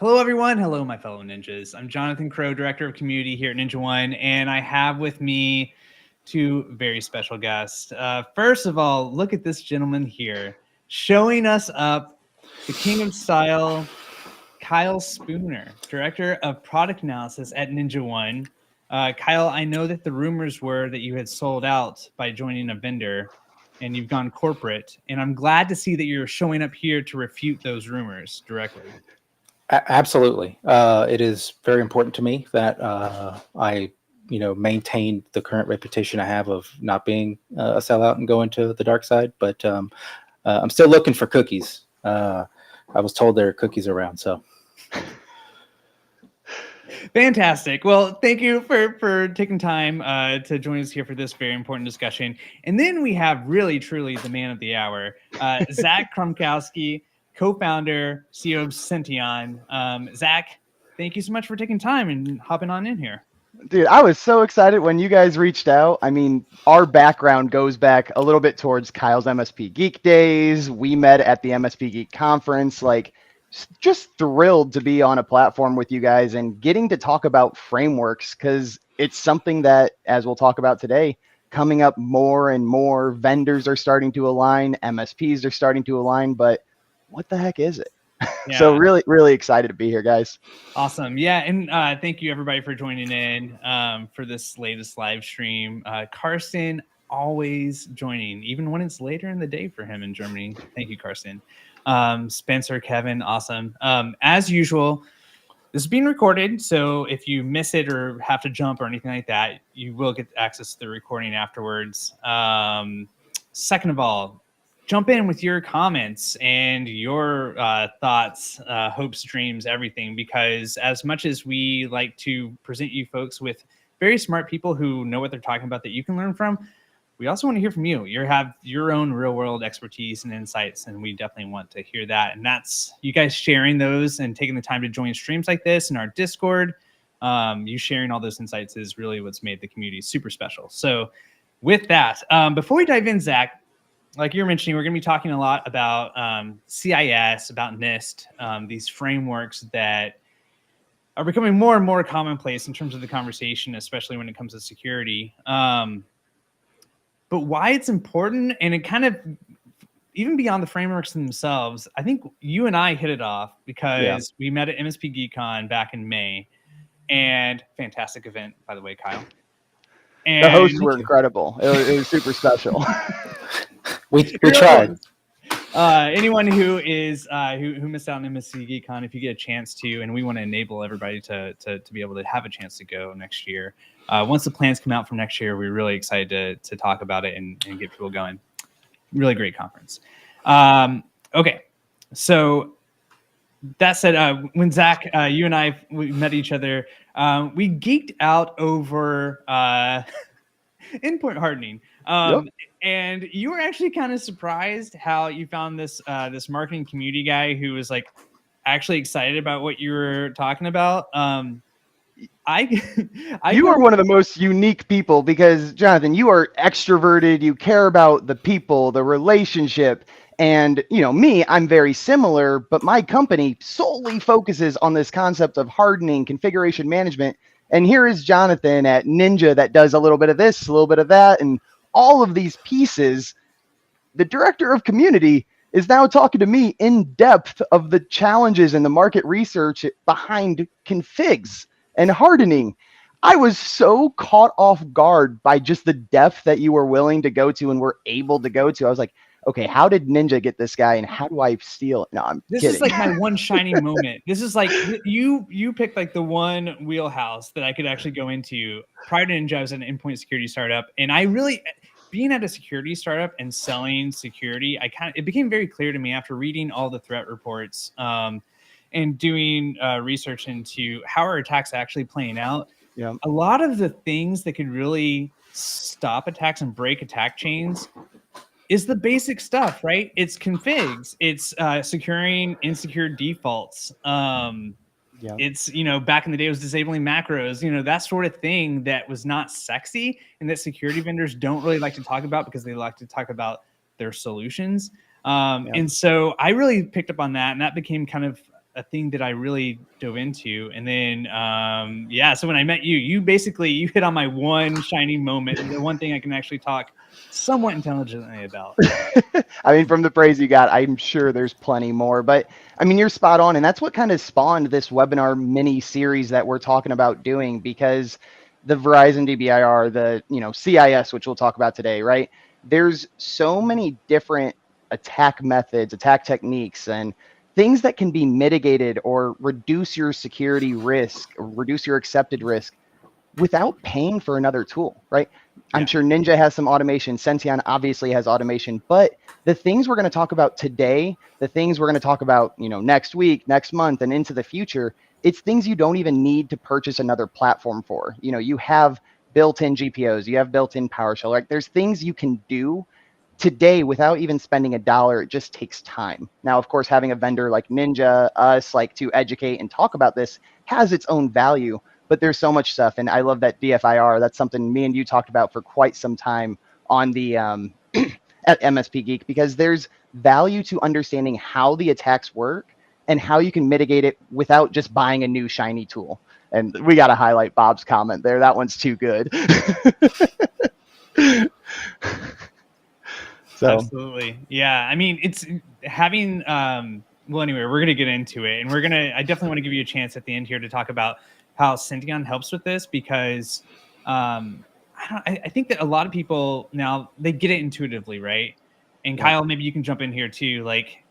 Hello, everyone. Hello, my fellow ninjas. I'm Jonathan Crow, Director of Community here at Ninja One, and I have with me two very special guests. First of all, look at this gentleman here, showing us up, the King of Style, Kyle Spooner, Director of Product Analysis at Ninja One. Kyle, I know that the rumors were that you had sold out by joining a vendor, and you've gone corporate, and I'm glad to see that you're showing up here to refute those rumors directly. Absolutely. It is very important to me that I, maintain the current reputation I have of not being a sellout and going to the dark side. But I'm still looking for cookies. I was told there are cookies around, so. Fantastic. Well, thank you for taking time to join us here for this very important discussion. And then we have really, truly the man of the hour, Zach Kromkowski, co-founder, CEO of Senteon. Zach, thank you so much for taking time and hopping on in here. Dude, I was so excited when you guys reached out. I mean, our background goes back a little bit towards Kyle's MSP Geek days. We met at the MSP Geek conference. Like, just thrilled to be on a platform with you guys and getting to talk about frameworks, because it's something that, as we'll talk about today, coming up more and more. Vendors are starting to align, MSPs are starting to align, but what the heck is it? Yeah. So really, really excited to be here, guys. Awesome. Yeah. And thank you, everybody, for joining in for this latest live stream. Carson, always joining, even when it's later in the day for him in Germany. Thank you, Carson. Spencer, Kevin, awesome. As usual, this is being recorded, so if you miss it or have to jump or anything like that, you will get access to the recording afterwards. Second of all, jump in with your comments and your thoughts, hopes, dreams, everything, because as much as we like to present you folks with very smart people who know what they're talking about that you can learn from, we also want to hear from you. You have your own real world expertise and insights, and we definitely want to hear that. And that's you guys sharing those and taking the time to join streams like this in our Discord. You sharing all those insights is really what's made the community super special. So with that, before we dive in, Zach, like you're mentioning, we're going to be talking a lot about CIS, about NIST, these frameworks that are becoming more and more commonplace in terms of the conversation, especially when it comes to security. But why it's important, and it kind of, even beyond the frameworks themselves, I think you and I hit it off because we met at MSP GeekCon back in May, and fantastic event, by the way, Kyle. And the hosts were incredible. It was super special. We tried. Anyone who is who missed out on MSP GeekCon, if you get a chance to, and we want to enable everybody to be able to have a chance to go next year. Once the plans come out for next year, we're really excited to talk about it and get people going. Really great conference. Okay, so that said, when Zach, you and we met each other, we geeked out over endpoint hardening. And you were actually kind of surprised how you found this this marketing community guy who was like actually excited about what you were talking about. You are one of the most unique people because, Jonathan, you are extroverted. You care about the people, the relationship. And, me, I'm very similar, but my company solely focuses on this concept of hardening, configuration management. And here is Jonathan at Ninja that does a little bit of this, a little bit of that, and all of these pieces. The director of community is now talking to me in depth of the challenges and the market research behind configs and hardening. I was so caught off guard by just the depth that you were willing to go to and were able to go to. I was like, okay, how did Ninja get this guy and how do I steal it? No, I'm kidding. This is like my one shining moment. This is like you picked like the one wheelhouse that I could actually go into. Prior to Ninja, I was an endpoint security startup, and I really, being at a security startup and selling security, it became very clear to me after reading all the threat reports and doing research into how are attacks actually playing out. Yeah. A lot of the things that could really stop attacks and break attack chains is the basic stuff, right? It's configs, it's securing insecure defaults. It's, back in the day, it was disabling macros, that sort of thing that was not sexy and that security vendors don't really like to talk about because they like to talk about their solutions. And so I really picked up on that, and that became kind of a thing that I really dove into. And then, so when I met you, you hit on my one shining moment, and the one thing I can actually talk somewhat intelligently about. I mean, from the praise you got, I'm sure there's plenty more, but I mean, you're spot on. And that's what kind of spawned this webinar mini series that we're talking about doing, because the Verizon DBIR, the, CIS, which we'll talk about today, right? There's so many different attack methods, attack techniques, and things that can be mitigated or reduce your security risk, or reduce your accepted risk without paying for another tool, right? I'm sure Ninja has some automation. Senteon obviously has automation, but the things we're going to talk about today, the things we're going to talk about, next week, next month, and into the future, it's things you don't even need to purchase another platform for. You have built-in GPOs, you have built-in PowerShell. Like, there's things you can do today without even spending $1. It just takes time. Now, of course, having a vendor like Ninja, us, like, to educate and talk about this has its own value. But there's so much stuff, and I love that DFIR. That's something me and you talked about for quite some time on the at MSP Geek, because there's value to understanding how the attacks work and how you can mitigate it without just buying a new shiny tool. And we got to highlight Bob's comment there. That one's too good. So. Absolutely. Yeah. I mean, it's having, well, anyway, we're going to get into it, and I definitely want to give you a chance at the end here to talk about how Senteon helps with this, because I think that a lot of people now, they get it intuitively, right? And Kyle, maybe you can jump in here too. Like,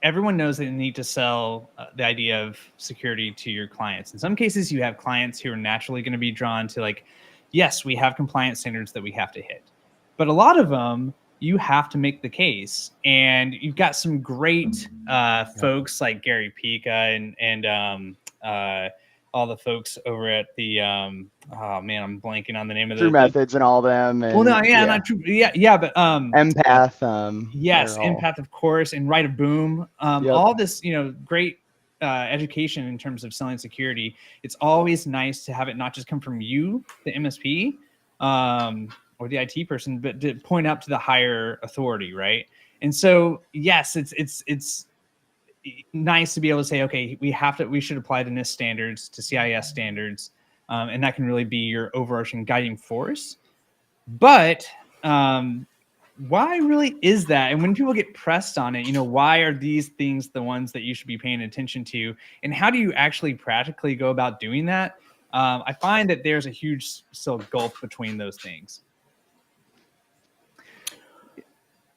everyone knows that they need to sell the idea of security to your clients. In some cases, you have clients who are naturally going to be drawn to, like, yes, we have compliance standards that we have to hit. But a lot of them, you have to make the case. And you've got some great folks like Gary Pika and all the folks over at the I'm blanking on the name of True Methods and all them. And, not true. But Empath. Yes, Empath, of course, and Right of Boom. All this, great education in terms of selling security. It's always nice to have it not just come from you, the MSP, or the IT person, but to point up to the higher authority, right? And so, yes, it's nice to be able to say, okay, we should apply to NIST standards, to CIS standards, and that can really be your overarching guiding force. But why really is that? And when people get pressed on it, why are these things the ones that you should be paying attention to? And how do you actually practically go about doing that? I find that there's a huge still gulf between those things.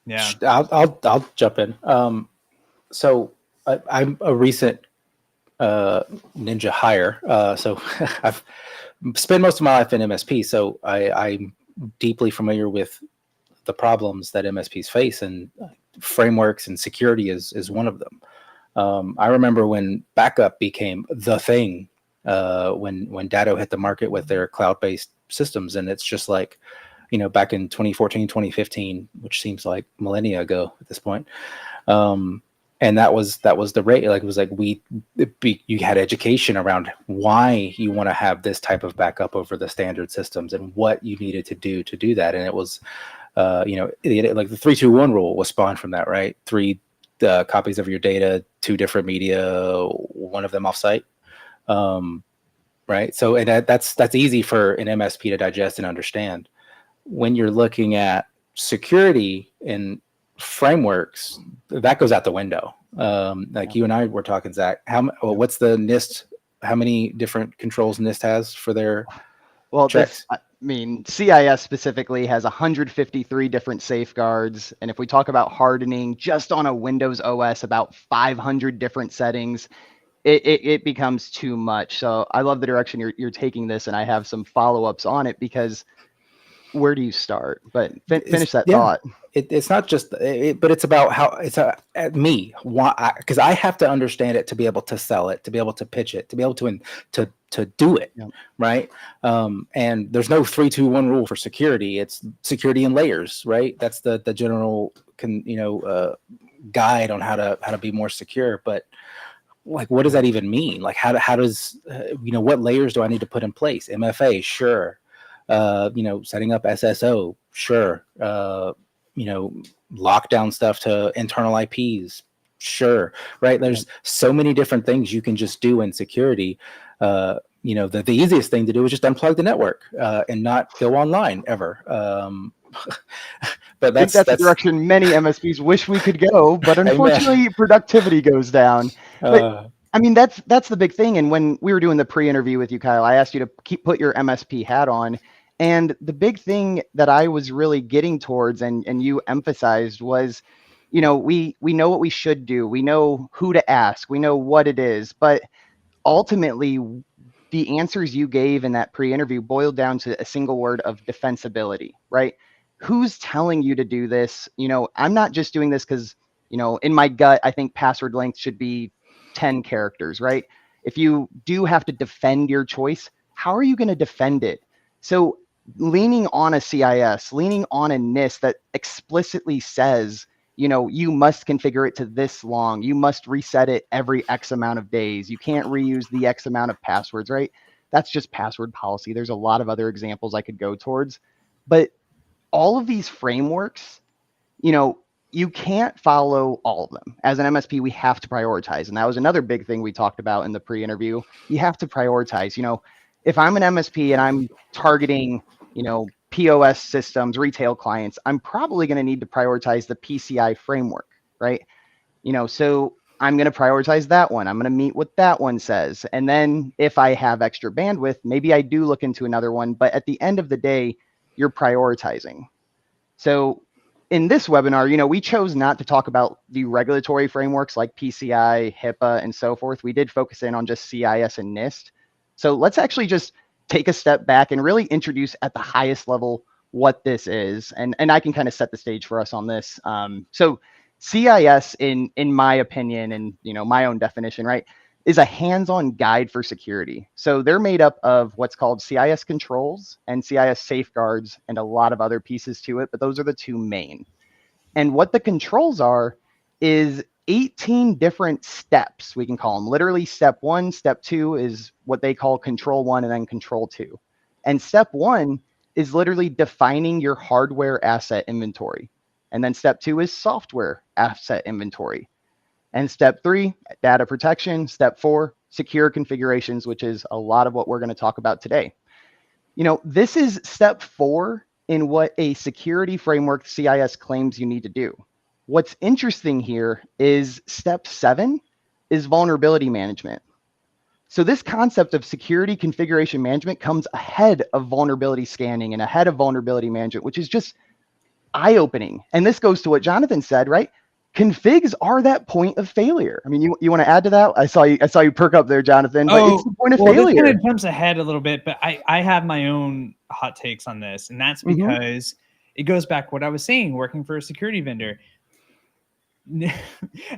Yeah, I'll jump in. So I'm a recent Ninja hire. So I've spent most of my life in MSP. So I'm deeply familiar with the problems that MSPs face, and frameworks and security is one of them. I remember when backup became the thing, when Datto hit the market with their cloud-based systems, and it's just like, back in 2014, 2015, which seems like millennia ago at this point. And that was the rate. Like, it was like you had education around why you want to have this type of backup over the standard systems and what you needed to do that. And it was, like the 3-2-1 rule was spawned from that, right? 3 copies of your data, 2 different media, one of them offsite. Right. So, and that's easy for an MSP to digest and understand. When you're looking at security and frameworks, that goes out the window. You and I were talking, Zach, what's the NIST? How many different controls NIST has for their checks? CIS specifically has 153 different safeguards. And if we talk about hardening, just on a Windows OS, about 500 different settings. It becomes too much. So I love the direction you're taking this, and I have some follow-ups on it, because where do you start? But finish that thought. It's not just, but it's about how it's me. Why? Because I have to understand it to be able to sell it, to be able to pitch it, to be able to do it, right? And there's no 3-2-1 rule for security. It's security in layers, right? That's the general guide on how to be more secure. But, like, what does that even mean? Like, how does what layers do I need to put in place? MFA, sure. Setting up SSO, sure. Lockdown stuff to internal IPs, Sure. Right. There's so many different things you can just do in security. The easiest thing to do is just unplug the network and not go online ever. But I think that's the direction many MSPs wish we could go, but unfortunately productivity goes down. But I mean, that's the big thing. And when we were doing the pre-interview with you, Kyle, I asked you to put your MSP hat on. And the big thing that I was really getting towards and you emphasized was, we know what we should do. We know who to ask. We know what it is. But ultimately, the answers you gave in that pre-interview boiled down to a single word of defensibility, right? Who's telling you to do this? I'm not just doing this because, in my gut, I think password length should be 10 characters, right? If you do have to defend your choice, how are you going to defend it? So leaning on a CIS, leaning on a NIST that explicitly says, you must configure it to this long. You must reset it every X amount of days. You can't reuse the X amount of passwords, right? That's just password policy. There's a lot of other examples I could go towards. But all of these frameworks, you can't follow all of them. As an MSP, we have to prioritize. And that was another big thing we talked about in the pre-interview. You have to prioritize. If I'm an MSP and I'm targeting, POS systems, retail clients, I'm probably going to need to prioritize the PCI framework, right? So I'm going to prioritize that one. I'm going to meet what that one says. And then if I have extra bandwidth, maybe I do look into another one. But at the end of the day, you're prioritizing. So in this webinar, we chose not to talk about the regulatory frameworks like PCI, HIPAA, and so forth. We did focus in on just CIS and NIST. So let's actually just take a step back and really introduce at the highest level what this is. And I can kind of set the stage for us on this. So CIS, in my opinion, and my own definition, right, is a hands-on guide for security. So they're made up of what's called CIS controls and CIS safeguards and a lot of other pieces to it, but those are the two main. And what the controls are is 18 different steps, we can call them. Literally step 1, step 2 is what they call control 1 and then control 2. And step 1 is literally defining your hardware asset inventory. And then step 2 is software asset inventory. And step 3, data protection. Step 4, secure configurations, which is a lot of what we're going to talk about today. This is step 4 in what a security framework CIS claims you need to do. What's interesting here is step 7 is vulnerability management. So this concept of security configuration management comes ahead of vulnerability scanning and ahead of vulnerability management, which is just eye-opening. And this goes to what Jonathan said, right? Configs are that point of failure. I mean, you want to add to that? I saw you perk up there, Jonathan. But it's the point of failure. This kind of jumps ahead a little bit, but I have my own hot takes on this, and that's because it goes back to what I was saying, working for a security vendor.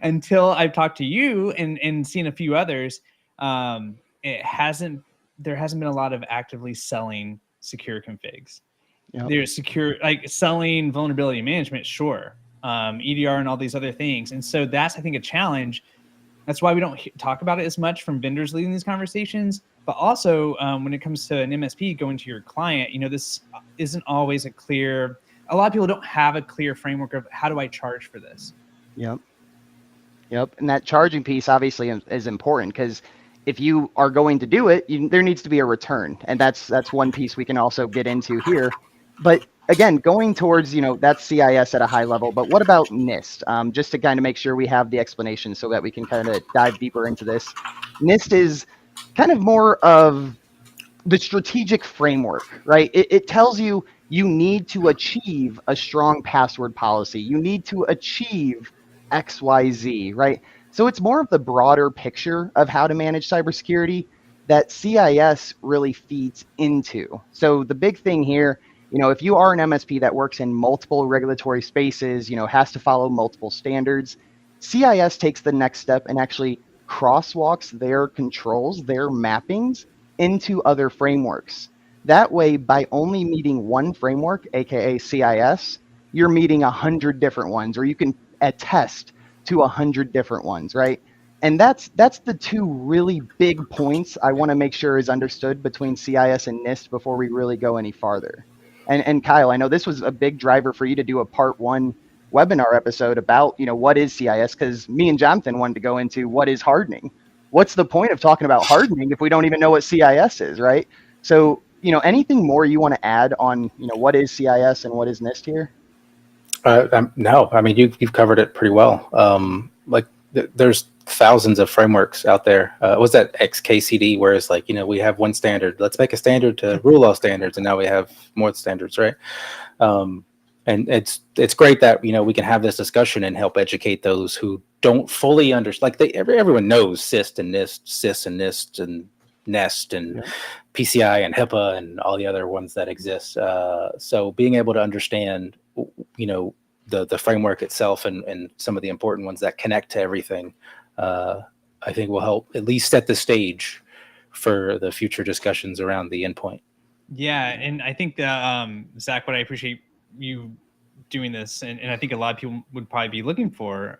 Until I've talked to you and seen a few others, there hasn't been a lot of actively selling secure configs. There's secure, like selling vulnerability management, sure. EDR and all these other things. And so that's, I think, a challenge. That's why we don't talk about it as much from vendors leading these conversations. But also when it comes to an MSP going to your client, this isn't always a lot of people don't have a clear framework of how do I charge for this? Yep. And that charging piece obviously is important because if you are going to do it, there needs to be a return. And that's one piece we can also get into here. But again, going towards, that's CIS at a high level. But what about NIST? Just to kind of make sure we have the explanation so that we can kind of dive deeper into this. NIST is kind of more of the strategic framework, right? It tells you need to achieve a strong password policy. You need to achieve XYZ, right? So it's more of the broader picture of how to manage cybersecurity that CIS really feeds into. So the big thing here, if you are an MSP that works in multiple regulatory spaces, has to follow multiple standards, CIS takes the next step and actually crosswalks their controls, their mappings into other frameworks. That way, by only meeting one framework, aka CIS, you're meeting 100 different ones, or you can attest to 100 different ones, right? And that's the two really big points I want to make sure is understood between CIS and NIST before we really go any farther. And Kyle, I know this was a big driver for you to do a part 1 webinar episode about, what is CIS, because me and Jonathan wanted to go into what is hardening. What's the point of talking about hardening if we don't even know what CIS is, right? So, anything more you want to add on, what is CIS and what is NIST here? No, I mean, you've covered it pretty well. There's thousands of frameworks out there. Was that XKCD, where it's like, we have one standard. Let's make a standard to rule all standards, and now we have more standards, right? And it's great that we can have this discussion and help educate those who don't fully understand. Like everyone knows CIS and NIST and NEST and PCI and HIPAA and all the other ones that exist. So being able to understand, the framework itself and some of the important ones that connect to everything, I think will help at least set the stage for the future discussions around the endpoint. Yeah, and I think that Zach, what I appreciate you doing this, and I think a lot of people would probably be looking for,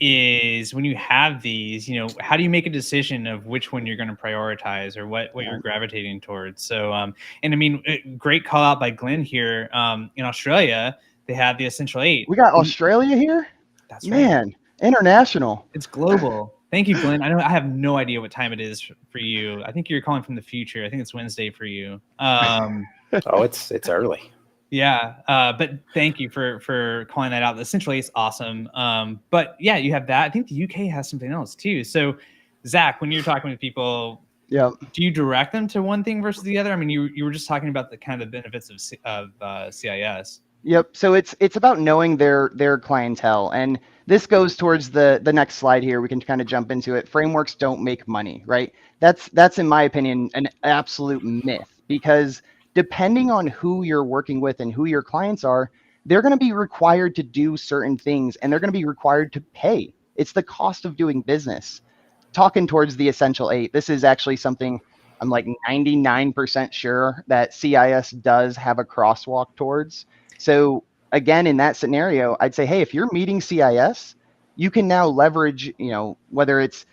is when you have these, how do you make a decision of which one you're going to prioritize or what you're gravitating towards? So, and I mean, great call out by Glenn here. In Australia, they have the Essential 8. We got Australia here? That's right. Man, international. It's global. Thank you, Glenn. I have no idea what time it is for you. I think you're calling from the future. I think it's Wednesday for you. Oh, it's early. Yeah, but thank you for calling that out. Essentially, it's awesome. But yeah, you have that. I think the UK has something else too. So, Zach, when you're talking with people, do you direct them to one thing versus the other? I mean, you were just talking about the kind of benefits of CIS. Yep. So it's about knowing their clientele, and this goes towards the next slide here. We can kind of jump into it. Frameworks don't make money, right? That's in my opinion an absolute myth, because depending on who you're working with and who your clients are, they're going to be required to do certain things, and they're going to be required to pay. It's the cost of doing business. Talking towards the Essential 8, this is actually something I'm like 99% sure that CIS does have a crosswalk towards. So again, in that scenario, I'd say, hey, if you're meeting CIS, you can now leverage, whether it's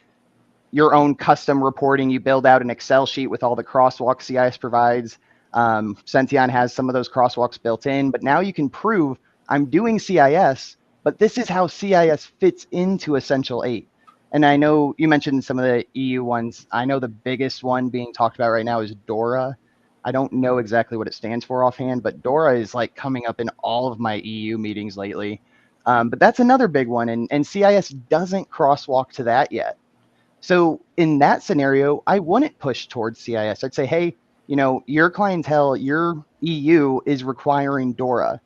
your own custom reporting, you build out an Excel sheet with all the crosswalks CIS provides. Senteon has some of those crosswalks built in, but now you can prove I'm doing CIS, but this is how CIS fits into Essential 8. And I know you mentioned some of the EU ones. I know the biggest one being talked about right now is DORA. I don't know exactly what it stands for offhand, but DORA is like coming up in all of my EU meetings lately. But that's another big one, and CIS doesn't crosswalk to that yet. So in that scenario, I wouldn't push towards CIS. I'd say, hey, your clientele, your EU is requiring DORA.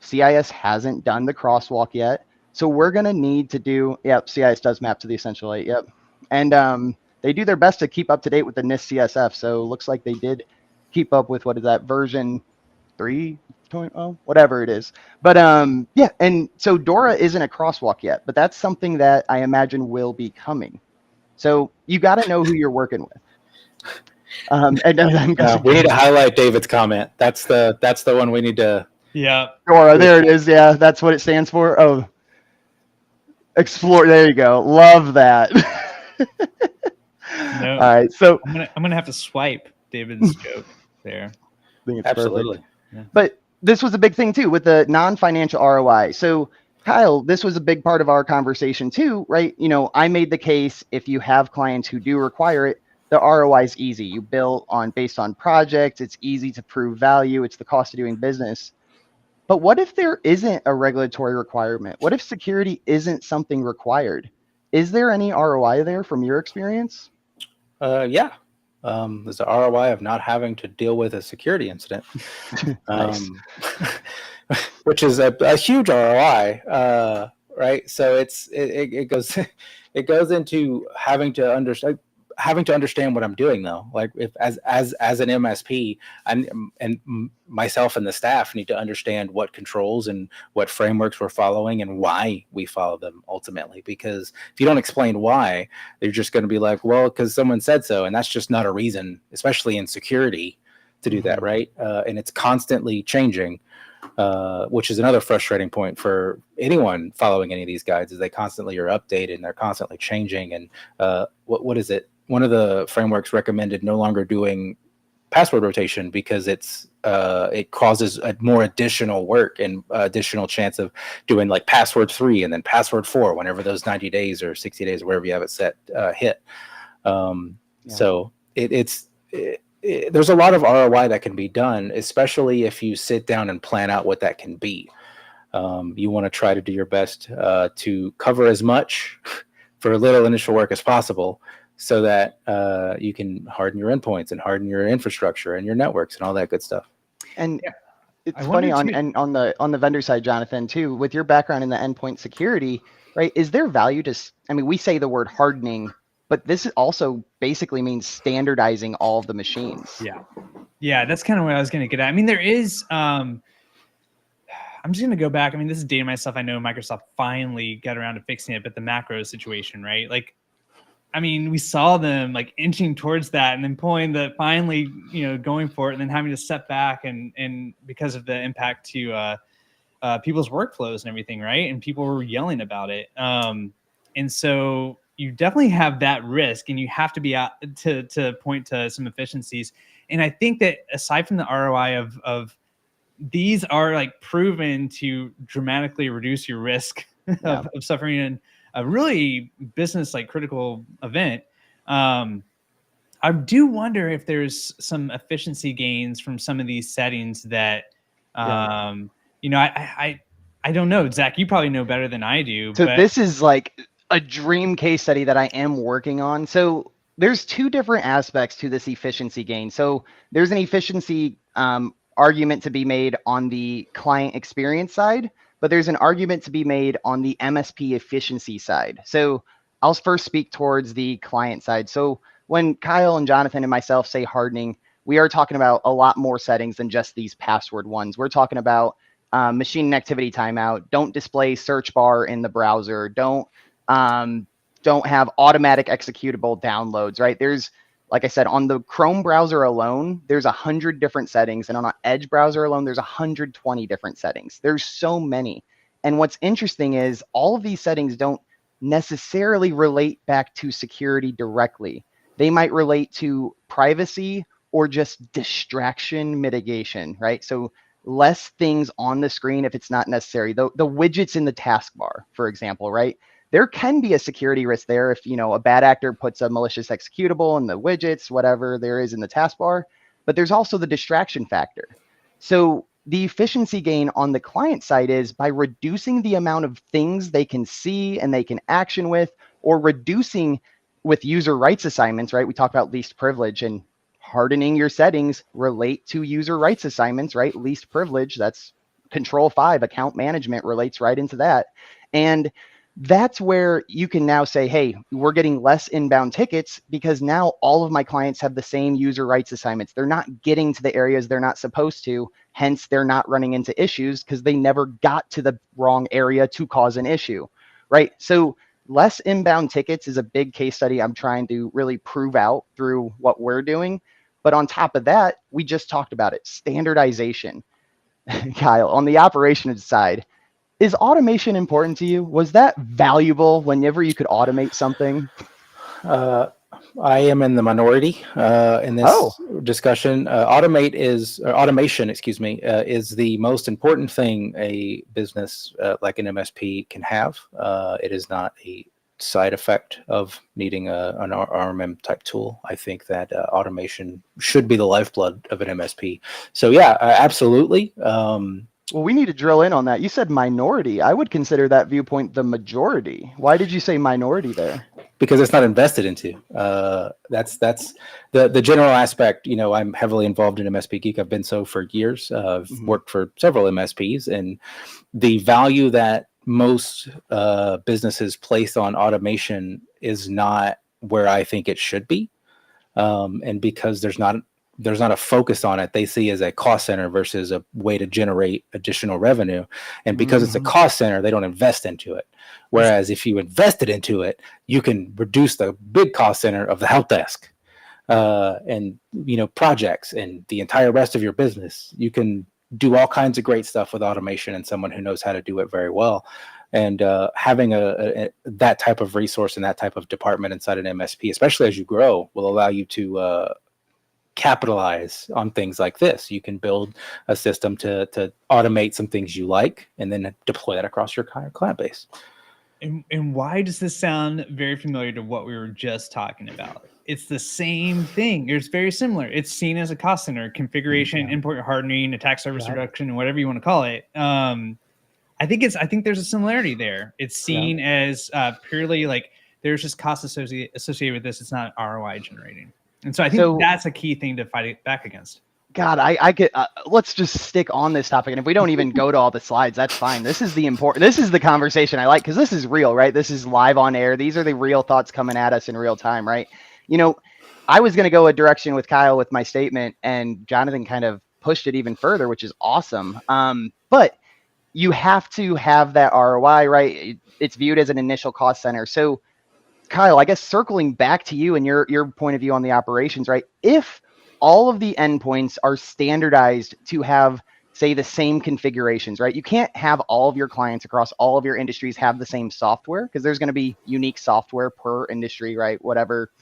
CIS hasn't done the crosswalk yet. So we're going to need to do, CIS does map to the Essential 8, And they do their best to keep up to date with the NIST CSF. So it looks like they did keep up with, what is that, version 3.0, whatever it is. But and so DORA isn't a crosswalk yet, but that's something that I imagine will be coming. So you got to know who you're working with. We need to highlight David's comment. That's the one we need to. Yeah. DORA, there it is. Yeah, that's what it stands for. Oh, explore. There you go. Love that. No. All right. So I'm gonna have to swipe David's joke there. I think it's Absolutely. Yeah. But this was a big thing too with the non-financial ROI. So Kyle, this was a big part of our conversation too, right? I made the case, if you have clients who do require it, the ROI is easy. You bill based on projects. It's easy to prove value. It's the cost of doing business. But what if there isn't a regulatory requirement? What if security isn't something required? Is there any ROI there from your experience? Yeah. There's the ROI of not having to deal with a security incident, which is a huge ROI, right? So it goes into having to understand what I'm doing, though. Like if as an MSP, and myself and the staff need to understand what controls and what frameworks we're following and why we follow them ultimately. Because if you don't explain why, they're just going to be like, well, because someone said so, and that's just not a reason, especially in security, to do that, right? And it's constantly changing, which is another frustrating point for anyone following any of these guides, is they constantly are updated and they're constantly changing. And what is it? One of the frameworks recommended no longer doing password rotation because it causes a more additional work and additional chance of doing like password 3 and then password 4 whenever those 90 days or 60 days or wherever you have it set hit. So there's a lot of ROI that can be done, especially if you sit down and plan out what that can be. You want to try to do your best to cover as much for little initial work as possible, so that you can harden your endpoints and harden your infrastructure and your networks and all that good stuff. And Yeah. it's funny on the vendor side, Jonathan, too, with your background in the endpoint security, right? Is there value to, I mean, we say the word hardening, but this also basically means standardizing all of the machines. Yeah, that's kind of what I was going to get at. I mean, there is, I'm just going to go back. I mean, this is dating myself. I know Microsoft finally got around to fixing it, but the macro situation, right? Like, I mean, we saw them like inching towards that and then finally, going for it and then having to step back and because of the impact to people's workflows and everything, right? And people were yelling about it. And so you definitely have that risk, and you have to be out to point to some efficiencies. And I think that aside from the ROI of these are like proven to dramatically reduce your risk of suffering in a really business like critical event. I do wonder if there's some efficiency gains from some of these settings that, I don't know. Zach, you probably know better than I do. So but this is like a dream case study that I am working on. So there's two different aspects to this efficiency gain. So there's an efficiency argument to be made on the client experience side, but there's an argument to be made on the MSP efficiency side. So I'll first speak towards the client side. So when Kyle and Jonathan and myself say hardening, we are talking about a lot more settings than just these password ones. We're talking about machine and activity timeout. Don't display search bar in the browser. Don't have automatic executable downloads, right? There's, like I said, on the Chrome browser alone, there's 100 different settings. And on an Edge browser alone, there's 120 different settings. There's so many. And what's interesting is all of these settings don't necessarily relate back to security directly. They might relate to privacy or just distraction mitigation, right? So less things on the screen if it's not necessary. The widgets in the taskbar, for example, right? There can be a security risk there if, a bad actor puts a malicious executable in the widgets, whatever there is in the taskbar, but there's also the distraction factor. So the efficiency gain on the client side is by reducing the amount of things they can see and they can action with, or reducing with user rights assignments, right? We talk about least privilege, and hardening your settings relate to user rights assignments, right? Least privilege, that's Control 5, account management relates right into that. And that's where you can now say, hey, we're getting less inbound tickets because now all of my clients have the same user rights assignments. They're not getting to the areas they're not supposed to. Hence, they're not running into issues because they never got to the wrong area to cause an issue, right? So less inbound tickets is a big case study I'm trying to really prove out through what we're doing. But on top of that, we just talked about it, standardization. Kyle, on the operations side, is automation important to you? Was that valuable whenever you could automate something? I am in the minority in this discussion. Automation, is the most important thing a business like an MSP can have. It is not a side effect of needing an RMM type tool. I think that automation should be the lifeblood of an MSP. So yeah, absolutely. Well, we need to drill in on that. You said minority. I would consider that viewpoint the majority. Why did you say minority there? Because it's not invested into. That's the general aspect. I'm heavily involved in MSP Geek. I've been so for years. I've worked for several MSPs, and the value that most businesses place on automation is not where I think it should be. And because there's not a focus on it, they see as a cost center versus a way to generate additional revenue. And because it's a cost center, they don't invest into it. Whereas if you invested into it, you can reduce the big cost center of the help desk and projects and the entire rest of your business. You can do all kinds of great stuff with automation and someone who knows how to do it very well. And having that type of resource and that type of department inside an MSP, especially as you grow, will allow you to capitalize on things like this. You can build a system to automate some things you like, and then deploy that across your client base. And why does this sound very familiar to what we were just talking about? It's the same thing. It's very similar. It's seen as a cost center, configuration, endpoint hardening, attack surface reduction, and whatever you want to call it. I think there's a similarity there. It's seen as purely like there's just cost associated with this. It's not ROI generating. And so I think that's a key thing to fight it back against. God, I could let's just stick on this topic, and if we don't even go to all the slides, that's fine. This is the conversation I like, because this is real, right? This is live on air. These are the real thoughts coming at us in real time, right? You know, I was going to go a direction with Kyle with my statement, and Jonathan kind of pushed it even further, which is awesome. But you have to have that ROI, right? It's viewed as an initial cost center. So, Kyle, I guess circling back to you and your point of view on the operations, right? If all of the endpoints are standardized to have, say, the same configurations, right? You can't have all of your clients across all of your industries have the same software, because there's going to be unique software per industry, right? Whatever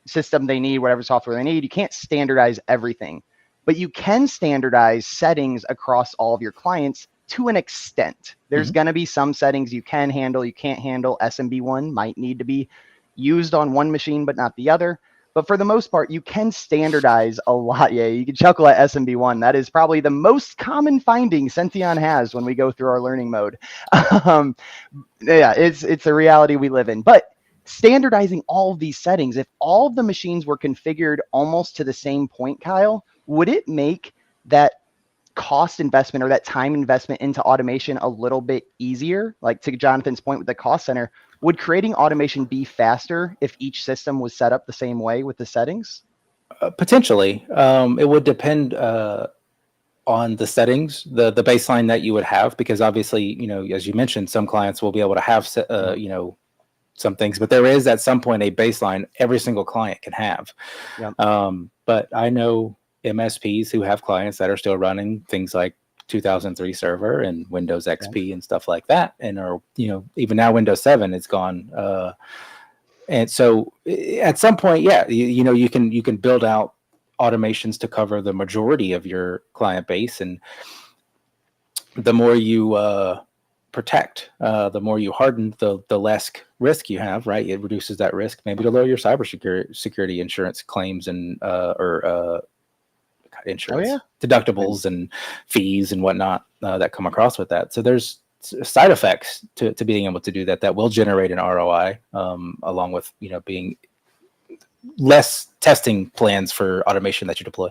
system they need, whatever software they need. You can't standardize everything, but you can standardize settings across all of your clients to an extent. There's going to be some settings you can handle, you can't handle. SMB1 might need to be used on one machine, but not the other. But for the most part, you can standardize a lot. Yeah, you can chuckle at SMB1. That is probably the most common finding Senteon has when we go through our learning mode. Yeah, it's a reality we live in. But standardizing all of these settings, if all of the machines were configured almost to the same point, Kyle, would it make that cost investment or that time investment into automation a little bit easier? Like to Jonathan's point with the cost center, would creating automation be faster if each system was set up the same way with the settings? Potentially. It would depend on the settings, the baseline that you would have, because obviously, you know, as you mentioned, some clients will be able to have, you know, some things, but there is at some point a baseline every single client can have. Yep. But I know MSPs who have clients that are still running things like 2003 server and Windows XP and stuff like that, and are, you know, even now Windows 7 is gone. And so at some point, yeah, you know, you can build out automations to cover the majority of your client base, and the more you protect, the more you harden, the less risk you have, right? It reduces that risk, maybe to lower your cybersecurity insurance claims and insurance deductibles and fees and whatnot that come across with that. So there's side effects to being able to do that will generate an ROI, along with, you know, being less testing plans for automation that you deploy.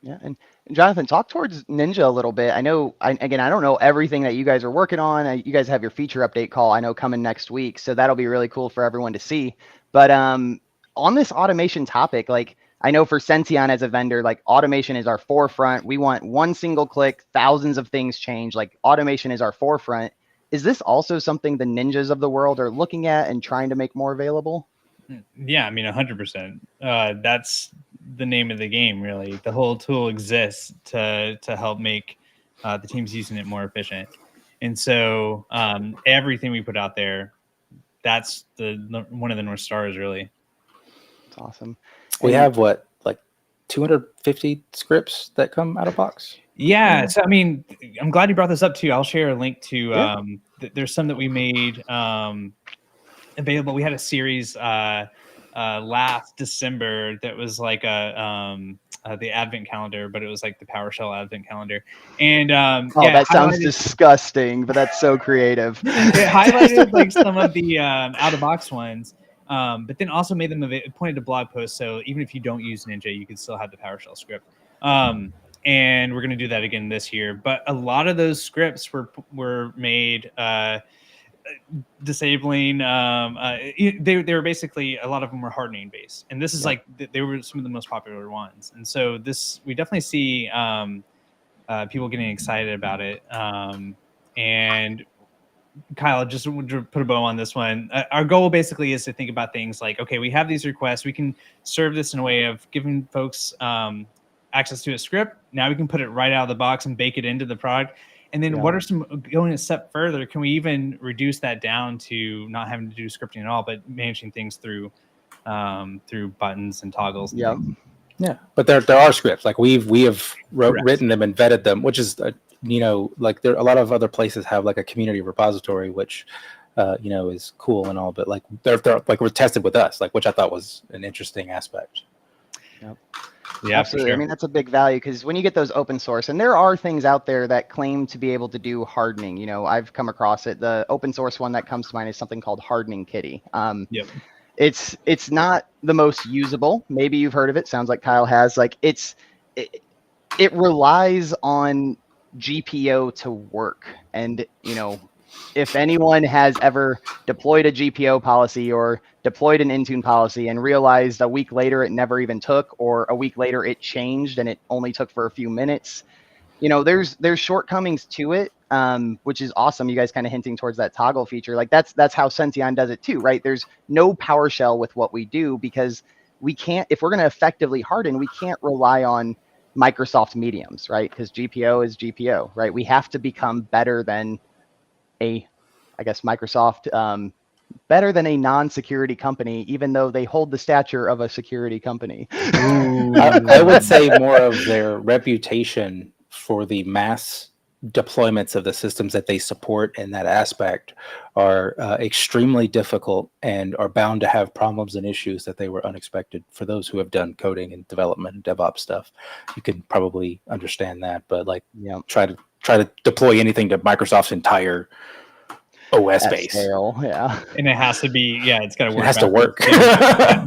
Yeah. And Jonathan, talk towards Ninja a little bit. I know, I don't know everything that you guys are working on. You guys have your feature update call, I know, coming next week. So that'll be really cool for everyone to see. But on this automation topic, like, I know for Senteon as a vendor, like, automation is our forefront. We want one single click, thousands of things change. Like, automation is our forefront. Is this also something the Ninjas of the world are looking at and trying to make more available? Yeah, I mean, 100%. That's the name of the game, really. The whole tool exists to help make the teams using it more efficient. And so everything we put out there, that's one of the North Stars, really. That's awesome. We have what, like 250 scripts that come out of box? Yeah. So, I mean, I'm glad you brought this up too. I'll share a link to, there's some that we made available. We had a series last December that was like the Advent calendar, but it was like the PowerShell Advent calendar. And that sounds disgusting, but that's so creative. It highlighted like some of the out of box ones, but then also made them pointed to blog posts. So even if you don't use Ninja, you can still have the PowerShell script. And we're going to do that again this year. But a lot of those scripts were made disabling. They were basically, a lot of them were hardening based, and this is like they were some of the most popular ones. And so we definitely see people getting excited about it. And Kyle, just to put a bow on this one, our goal basically is to think about things like, okay, we have these requests, we can serve this in a way of giving folks access to a script. Now we can put it right out of the box and bake it into the product. And then what are some, going a step further, can we even reduce that down to not having to do scripting at all, but managing things through buttons and toggles? Yeah. Yeah, but there are scripts. Like we have Correct. written them and vetted them, which is like there a lot of other places have like a community repository, which is cool and all, but like they're like were tested with us, like which I thought was an interesting aspect. Yep. Yeah, absolutely. for sure. I mean, that's a big value because when you get those open source, and there are things out there that claim to be able to do hardening. You know, I've come across it. The open source one that comes to mind is something called Hardening Kitty. Yep. It's not the most usable. Maybe you've heard of it. Sounds like Kyle has. Like it relies on GPO to work, and if anyone has ever deployed a GPO policy or deployed an Intune policy and realized a week later it never even took, or a week later it changed and it only took for a few minutes, there's shortcomings to it, which is awesome. You guys kind of hinting towards that toggle feature. Like that's how Senteon does it too, right? There's no PowerShell with what we do because we can't, if we're going to effectively harden, we can't rely on Microsoft mediums, right? Because GPO is GPO, right? We have to become better than Microsoft, better than a non-security company, even though they hold the stature of a security company. I would say more of their reputation for the mass deployments of the systems that they support in that aspect are extremely difficult and are bound to have problems and issues that they were unexpected. For those who have done coding and development and DevOps stuff, you can probably understand that. But like, try to deploy anything to Microsoft's entire OS base. Yeah. And it has to be, it's got to work. It has to work.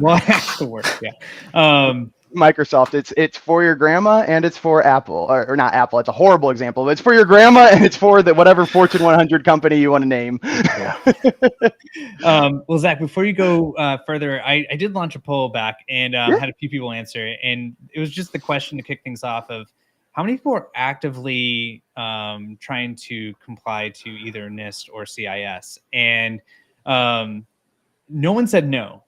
Well, it has to work. Yeah. Microsoft, it's for your grandma and it's for Apple, or not Apple. It's a horrible example, but it's for your grandma and it's for the whatever Fortune 100 company you want to name. Yeah. Well, Zach, before you go further, I did launch a poll back and had a few people answer it, and it was just the question to kick things off of how many people are actively trying to comply to either NIST or CIS, and no one said no.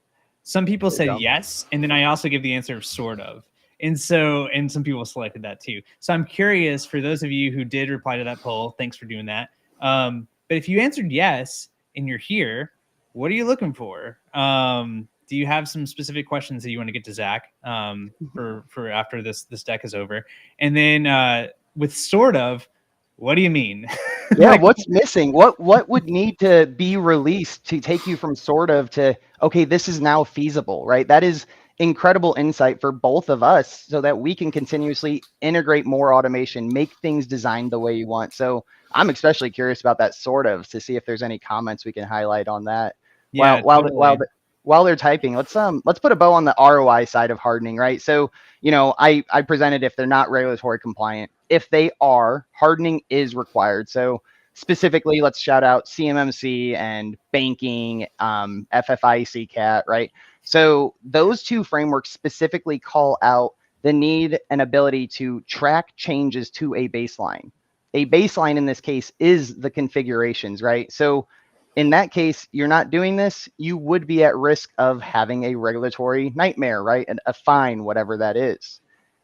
Some people said yes, and then I also give the answer of sort of. And some people selected that too. So I'm curious, for those of you who did reply to that poll, thanks for doing that. But if you answered yes and you're here, what are you looking for? Do you have some specific questions that you want to get to Zach for after this deck is over? And then with sort of, what do you mean? Yeah, what's missing? What would need to be released to take you from sort of to, okay, this is now feasible, right? That is incredible insight for both of us so that we can continuously integrate more automation, make things designed the way you want. So I'm especially curious about that sort of, to see if there's any comments we can highlight on that. Yeah, While they're typing, let's put a bow on the ROI side of hardening, right? So, I presented if they're not regulatory compliant. If they are, hardening is required. So specifically, let's shout out CMMC and banking, FFI, CCAT, right? So those two frameworks specifically call out the need and ability to track changes to a baseline. A baseline in this case is the configurations, right? So in that case, you're not doing this, you would be at risk of having a regulatory nightmare, right? And a fine, whatever that is.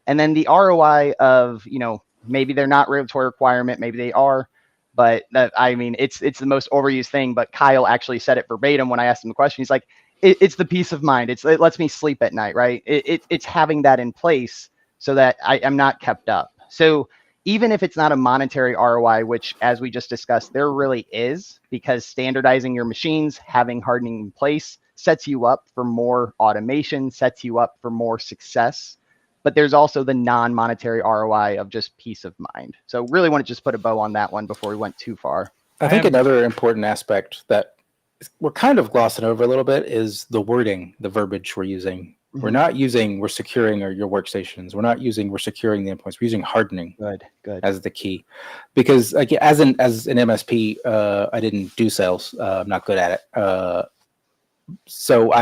And then the ROI of, maybe they're not regulatory requirement, maybe they are, but it's the most overused thing. But Kyle actually said it verbatim when I asked him the question. He's like, it's the peace of mind. It lets me sleep at night, right? It's having that in place so that I'm not kept up. So even if it's not a monetary ROI, which as we just discussed, there really is, because standardizing your machines, having hardening in place sets you up for more automation, sets you up for more success. But there's also the non-monetary ROI of just peace of mind. So really want to just put a bow on that one before we went too far. I think another important aspect that we're kind of glossing over a little bit is the wording, the verbiage we're using. We're not using, we're securing your workstations. We're not using, we're securing the endpoints. We're using hardening as the key. Because like, as an MSP, I didn't do sales. I'm not good at it. So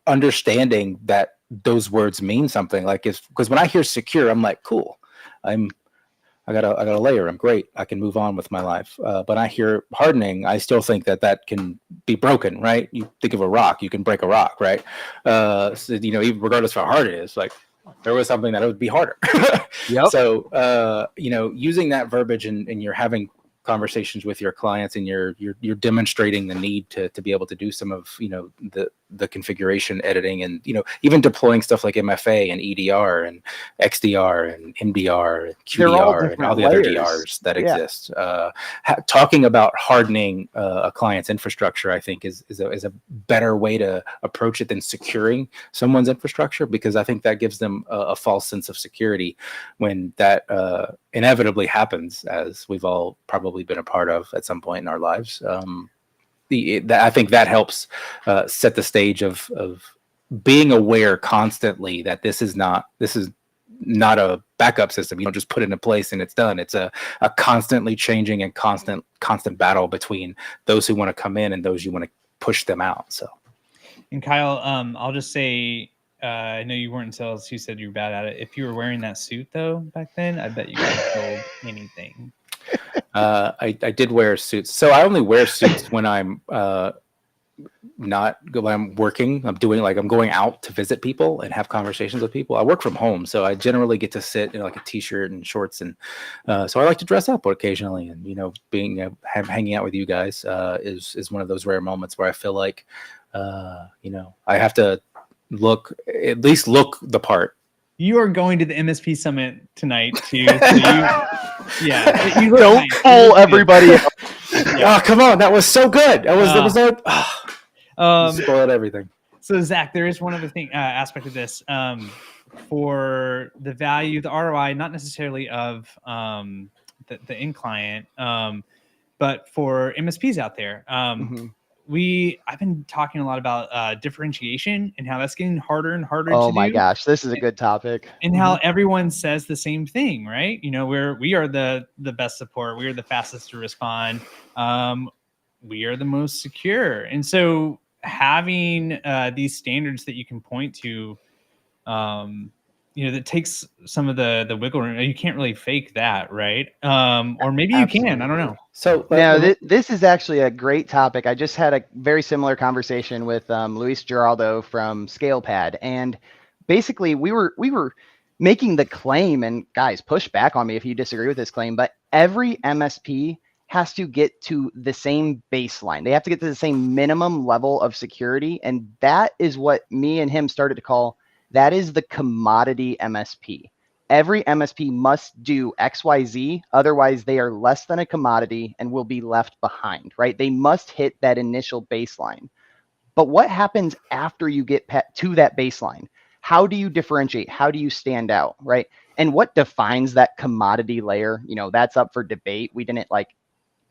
understanding that those words mean something, like because when I hear secure, I'm like, cool. I got a layer. I'm great. I can move on with my life. But I hear hardening. I still think that can be broken, right? You think of a rock, you can break a rock, right? So, even regardless of how hard it is, like there was something that it would be harder. Yep. So, using that verbiage and you're having conversations with your clients, and you're demonstrating the need to be able to do some of, you know, the configuration editing, and, you know, even deploying stuff like MFA and EDR and XDR and MDR and QDR and all the other DRs that exist. Talking about hardening a client's infrastructure, I think is a better way to approach it than securing someone's infrastructure, because I think that gives them a false sense of security when that inevitably happens, as we've all probably been a part of at some point in our lives. I think that helps set the stage of being aware constantly that this is not a backup system. You don't just put it in place and it's done. It's a constantly changing and constant battle between those who want to come in and those you want to push them out. So, and Kyle, I'll just say, I know you weren't in sales. You said you were bad at it. If you were wearing that suit though back then, I bet you could have sold anything. I did wear suits. So I only wear suits when I'm when I'm working. I'm going out to visit people and have conversations with people. I work from home, so I generally get to sit in like a t-shirt and shorts, and so I like to dress up occasionally. And, you know, hanging out with you guys is one of those rare moments where I feel like you know, I have to at least look the part. You are going to the MSP Summit tonight, too. So you don't fool everybody else. Yeah. Oh, come on. That was so good. Spoiled everything. So, Zach, there is one other thing, aspect of this. For the value, the ROI, not necessarily of the end client, but for MSPs out there. I've been talking a lot about differentiation and how that's getting harder and harder to do. Oh my gosh, this is a good topic. And how everyone says the same thing, right? You know, we are the best support. We are the fastest to respond. We are the most secure. And so having these standards that you can point to, you know, that takes some of the wiggle room. You can't really fake that, right? Or maybe you can. I don't know. So now this is actually a great topic. I just had a very similar conversation with Luis Geraldo from ScalePad, and basically we were making the claim, and guys, push back on me if you disagree with this claim, but every MSP has to get to the same baseline. They have to get to the same minimum level of security, and that is what me and him started to call. That is the commodity MSP. Every MSP must do XYZ, otherwise they are less than a commodity and will be left behind, right? They must hit that initial baseline. But what happens after you get to that baseline? How do you differentiate? How do you stand out, right? And what defines that commodity layer? You know, that's up for debate. We didn't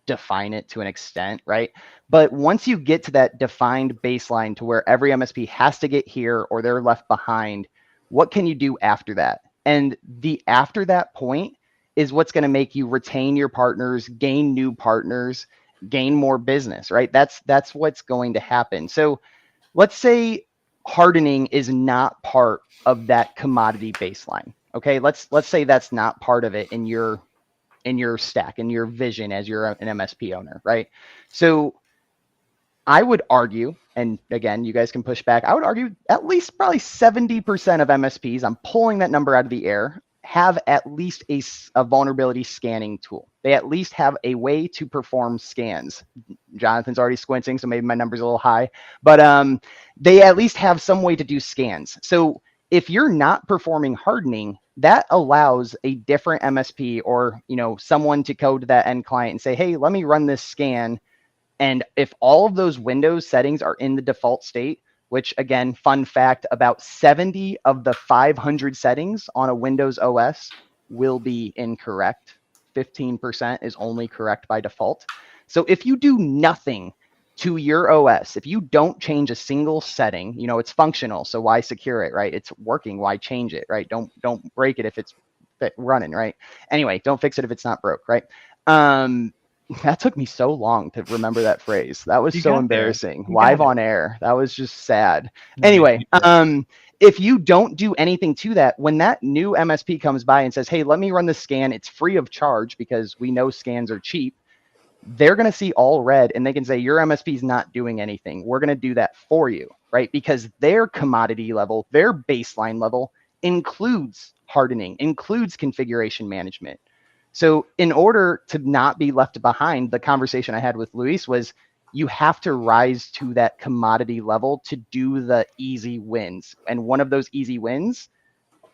define it to an extent, right? But once you get to that defined baseline to where every MSP has to get here or they're left behind, what can you do after that? And the after that point is what's going to make you retain your partners, gain new partners, gain more business, right? That's what's going to happen. So let's say hardening is not part of that commodity baseline. Okay, let's say that's not part of it in your stack, in your vision as you're an MSP owner, right? So I would argue, and again, you guys can push back, I would argue at least probably 70% of MSPs, I'm pulling that number out of the air, have at least a vulnerability scanning tool. They at least have a way to perform scans. Jonathan's already squinting, so maybe my number's a little high, but they at least have some way to do scans. So if you're not performing hardening, that allows a different MSP or, you know, someone to go to that end client and say, hey, let me run this scan. And if all of those Windows settings are in the default state, which again, fun fact, about 70 of the 500 settings on a Windows OS will be incorrect. 15% is only correct by default. So if you do nothing to your OS, if you don't change a single setting, you know, it's functional, so why secure it, right? It's working, why change it, right? Don't break it if it's running, right? Anyway, don't fix it if it's not broke, right? That took me so long to remember that phrase. That was so embarrassing. Live on air. That was just sad. Anyway, if you don't do anything to that, when that new MSP comes by and says, hey, let me run the scan, it's free of charge because we know scans are cheap, they're going to see all red and they can say, your MSP is not doing anything. We're going to do that for you, right? Because their commodity level, their baseline level includes hardening, includes configuration management. So in order to not be left behind, the conversation I had with Luis was you have to rise to that commodity level to do the easy wins. And one of those easy wins,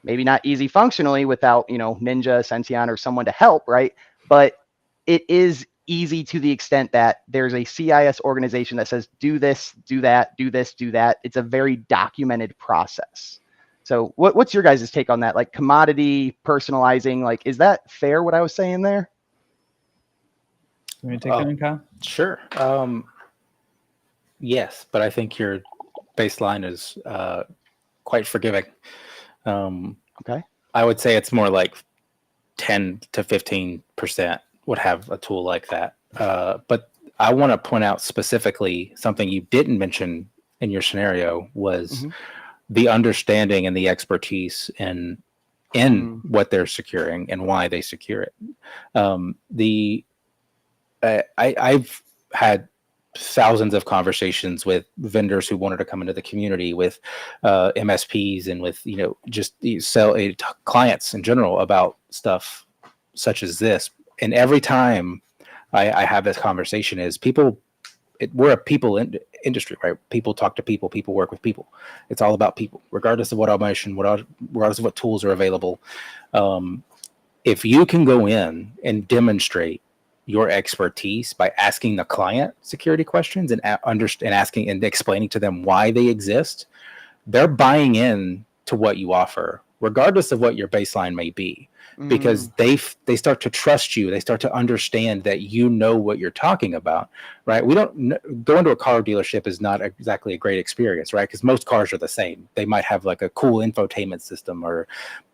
maybe not easy functionally without, Ninja, Senteon, or someone to help, right? But it is easy to the extent that there's a CIS organization that says, do this, do that, do this, do that. It's a very documented process. So what's your guys' take on that? Like commodity personalizing, like, is that fair what I was saying there? You want to take that one, Kyle? Sure. Yes, but I think your baseline is quite forgiving. Okay. I would say it's more like 10 to 15% would have a tool like that. But I want to point out specifically something you didn't mention in your scenario was the understanding and the expertise in what they're securing and why they secure it. I've had thousands of conversations with vendors who wanted to come into the community, with MSPs, and with just clients in general about stuff such as this. And every time I have this conversation, is we're a people industry, right? People talk to people, people work with people. It's all about people, regardless of what automation, regardless of what tools are available. If you can go in and demonstrate your expertise by asking the client security questions and asking and explaining to them why they exist, they're buying in to what you offer, regardless of what your baseline may be, because they start to trust you. They start to understand that you know what you're talking about, right? Going to a car dealership is not exactly a great experience, right? Because most cars are the same. They might have like a cool infotainment system or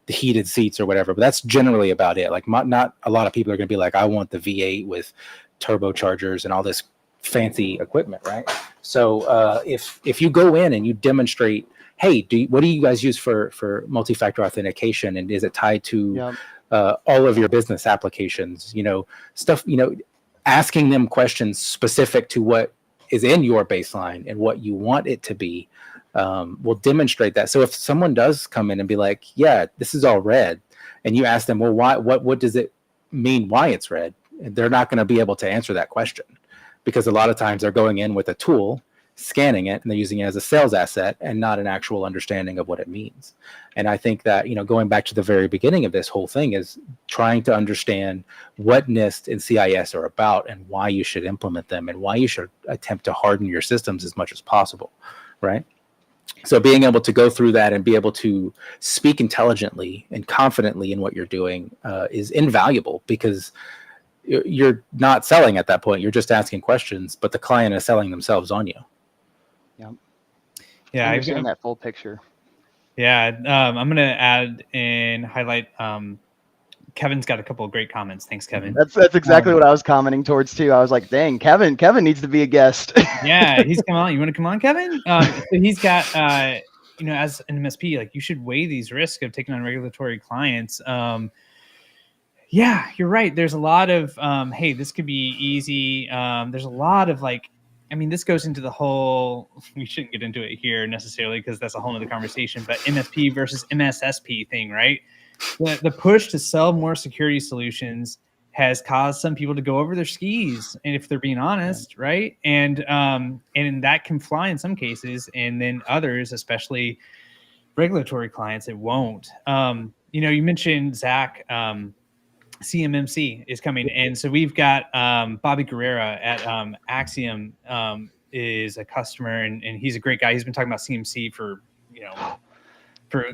the heated seats or whatever, but that's generally about it. Like not a lot of people are going to be like, I want the V8 with turbochargers and all this fancy equipment, right? So if you go in and you demonstrate, hey, what do you guys use for multi-factor authentication, and is it tied to all of your business applications? Stuff. Asking them questions specific to what is in your baseline and what you want it to be will demonstrate that. So if someone does come in and be like, yeah, this is all red, and you ask them, well, why? What does it mean? Why it's red? They're not going to be able to answer that question, because a lot of times they're going in with a tool, scanning it, and they're using it as a sales asset and not an actual understanding of what it means. And I think that, going back to the very beginning of this whole thing, is trying to understand what NIST and CIS are about and why you should implement them and why you should attempt to harden your systems as much as possible, right? So being able to go through that and be able to speak intelligently and confidently in what you're doing is invaluable, because you're not selling at that point. You're just asking questions, but the client is selling themselves on you. Yeah, I understand that full picture. Yeah, I'm going to add and highlight. Kevin's got a couple of great comments. Thanks, Kevin. That's exactly what I was commenting towards too. I was like, dang, Kevin needs to be a guest. Yeah, he's come on. You want to come on, Kevin? So he's got, as an MSP, like, you should weigh these risks of taking on regulatory clients. Yeah, you're right. There's a lot of, hey, this could be easy. There's a lot of this goes into the whole, we shouldn't get into it here necessarily because that's a whole other conversation, but MSP versus MSSP thing, right? The push to sell more security solutions has caused some people to go over their skis, and if they're being honest, right? And that can fly in some cases, and then others, especially regulatory clients, it won't. You mentioned Zach, CMMC is coming, and so we've got Bobby Guerrera at Axiom is a customer, and he's a great guy. He's been talking about CMC for